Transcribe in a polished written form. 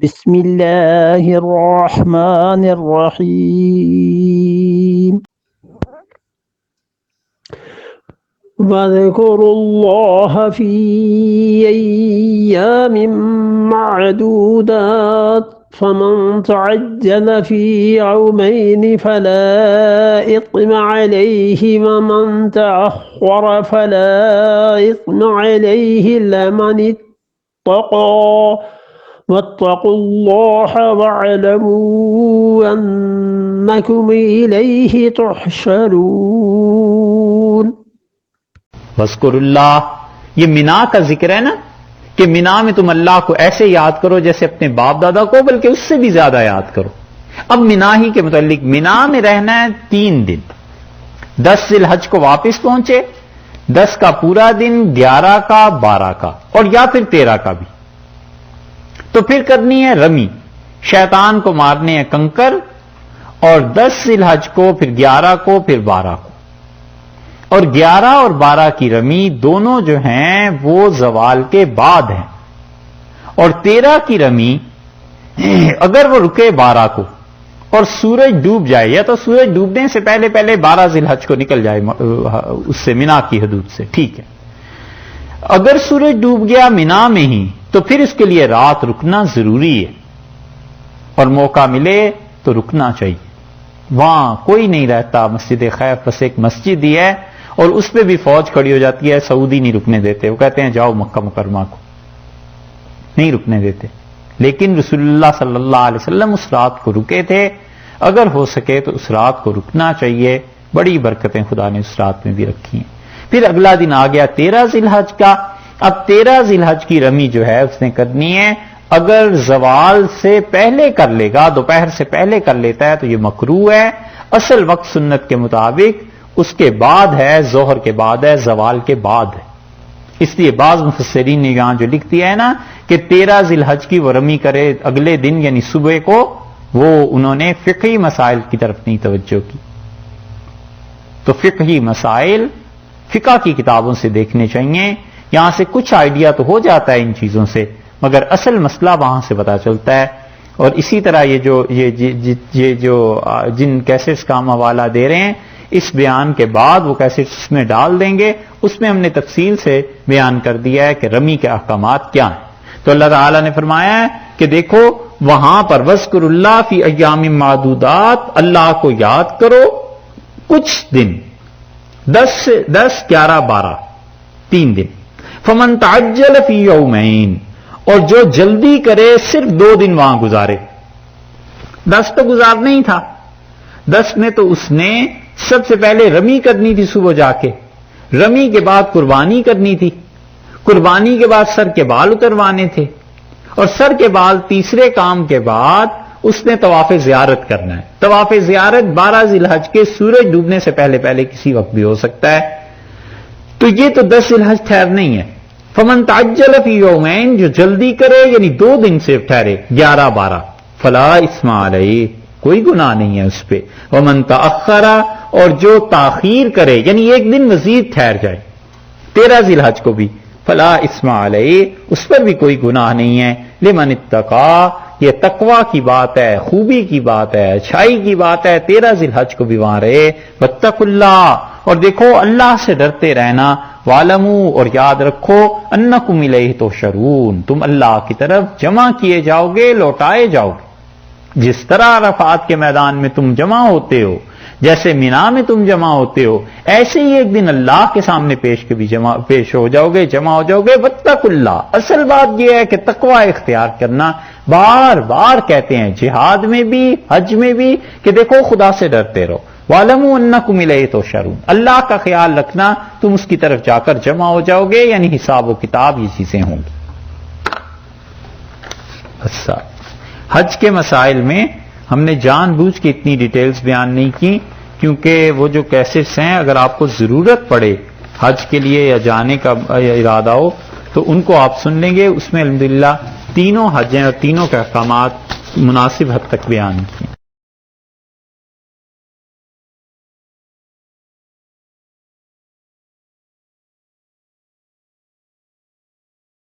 بسم اللہ الرحمن الرحیم وَاذْكُرُوا اللَّهَ فِي أَيَّامٍ مَّعْدُودَاتٍ فَمَن تَعَجَّلَ فِي يَوْمَيْنِ فَلَا إِثْمَ عَلَيْهِ وَمَن تَأَخَّرَ فَلَا إِثْمَ عَلَيْهِ لِمَنِ اتَّقَىٰ وَاتَّقُوا اللَّهَ وَاعْلَمُوا أَنَّكُمْ إِلَيْهِ تُحْشَرُونَ۔ وَاذْكُرُوا اللَّهَ، یہ مینا کا ذکر ہے نا، کہ مینا میں تم اللہ کو ایسے یاد کرو جیسے اپنے باپ دادا کو، بلکہ اس سے بھی زیادہ یاد کرو۔ اب مینا ہی کے متعلق، مینا میں رہنا ہے 3 دن، 10 ذی الحج کو واپس پہنچے، 10 کا پورا دن، 11 کا، 12 کا، اور یا پھر 13 کا بھی۔ تو پھر کرنی ہے رمی، شیطان کو مارنے ہیں کنکر، اور 10 ذی الحج کو، پھر 11 کو، پھر 12 کو۔ اور 11 اور 12 کی رمی دونوں جو ہیں وہ زوال کے بعد ہیں، اور 13 کی رمی اگر وہ رکے 12 کو اور سورج ڈوب جائے، یا تو سورج ڈوبنے سے پہلے 12 ذی الحج کو نکل جائے اس سے، مینا کی حدود سے، ٹھیک ہے۔ اگر سورج ڈوب گیا مینا میں ہی تو پھر اس کے لیے رات رکنا ضروری ہے، اور موقع ملے تو رکنا چاہیے۔ وہاں کوئی نہیں رہتا، مسجد خیف بس ایک مسجد ہی ہے، اور اس پہ بھی فوج کھڑی ہو جاتی ہے، سعودی نہیں رکنے دیتے، وہ کہتے ہیں جاؤ مکہ مکرمہ کو، نہیں رکنے دیتے۔ لیکن رسول اللہ صلی اللہ علیہ وسلم اس رات کو رکے تھے، اگر ہو سکے تو اس رات کو رکنا چاہیے، بڑی برکتیں خدا نے اس رات میں بھی رکھی ہیں۔ پھر اگلا دن آ گیا 13 ذی الحج کا۔ اب 13 ذی الحج کی رمی جو ہے اس نے کرنی ہے، اگر زوال سے پہلے کر لے گا، دوپہر سے پہلے کر لیتا ہے تو یہ مکروہ ہے۔ اصل وقت سنت کے مطابق اس کے بعد ہے، ظہر کے بعد ہے، زوال کے بعد ہے۔ اس لیے بعض مفسرین نے یہاں جو لکھ دیا ہے نا کہ 13 ذی الحج کی وہ رمی کرے اگلے دن یعنی صبح کو، وہ انہوں نے فقہی مسائل کی طرف نہیں توجہ کی۔ تو فقہی مسائل فقہ کی کتابوں سے دیکھنے چاہیے، یہاں سے کچھ آئیڈیا تو ہو جاتا ہے ان چیزوں سے، مگر اصل مسئلہ وہاں سے پتا چلتا ہے۔ اور اسی طرح یہ جو جن کیسٹس کا ہم حوالہ دے رہے ہیں، اس بیان کے بعد وہ کیسٹس اس میں ڈال دیں گے، اس میں ہم نے تفصیل سے بیان کر دیا ہے کہ رمی کے احکامات کیا ہیں۔ تو اللہ تعالیٰ نے فرمایا ہے کہ دیکھو وہاں پر وَاذْكُرُوا اللَّهَ فِي أَيَّامٍ مَّعْدُودَاتٍ، اللہ کو یاد کرو کچھ دن، 10 11 12 3 دن۔ فَمَن تَعَجَّلَ فِي يَوْمَيْنِ، اور جو جلدی کرے صرف 2 دن وہاں گزارے۔ 10 تو گزارنا ہی تھا، 10 میں تو اس نے سب سے پہلے رمی کرنی تھی، صبح جا کے رمی کے بعد قربانی کرنی تھی، قربانی کے بعد سر کے بال اتروانے تھے، اور سر کے بال تیسرے کام کے بعد اس نے طواف زیارت کرنا ہے۔ طواف زیارت 12 ذی الحج کے سورج ڈوبنے سے پہلے کسی وقت بھی ہو سکتا ہے، تو یہ تو 10 ذی الحج ٹھہر نہیں ہے۔ فمن تعجل فی یومین، جو جلدی کرے یعنی 2 دن صرف ٹھہرے 11 12، فلا اثم علیہ، کوئی گناہ نہیں ہے اس پہ۔ ومن تأخر، اور جو تاخیر کرے یعنی 1 دن مزید ٹھہر جائے 13 ذی الحج کو بھی، فلا اثم علیہ، اس پر بھی کوئی گناہ نہیں ہے۔ لمن اتقا، یہ تقوی کی بات ہے، خوبی کی بات ہے، اچھائی کی بات ہے، 13 ذی الحج کو بھی وہاں رہے۔ واتقوا اللہ، اور دیکھو اللہ سے ڈرتے رہنا۔ وَاعْلَمُوا، اور یاد رکھو، انکم الیہ تحشرون، تم اللہ کی طرف جمع کیے جاؤ گے، لوٹائے جاؤ گے۔ جس طرح عرفات کے میدان میں تم جمع ہوتے ہو، جیسے مینا میں تم جمع ہوتے ہو، ایسے ہی ایک دن اللہ کے سامنے پیش ہو جاؤ گے، جمع ہو جاؤ گے۔ واتقوا اللہ، اصل بات یہ ہے کہ تقوی اختیار کرنا، بار بار کہتے ہیں جہاد میں بھی، حج میں بھی، کہ دیکھو خدا سے ڈرتے رہو۔ وَاعْلَمُوا أَنَّكُمْ إِلَيْهِ تُحْشَرُونَ، اللہ کا خیال رکھنا، تم اس کی طرف جا کر جمع ہو جاؤ گے، یعنی حساب و کتاب یہ چیزیں ہوں گی۔ اچھا، حج کے مسائل میں ہم نے جان بوجھ کے اتنی ڈیٹیلز بیان نہیں کی، کیونکہ وہ جو کیسٹس ہیں اگر آپ کو ضرورت پڑے حج کے لیے یا جانے کا ارادہ ہو تو ان کو آپ سن لیں گے، اس میں الحمدللہ تینوں حج ہیں اور تینوں کے احکامات مناسب حد تک بیان کیے۔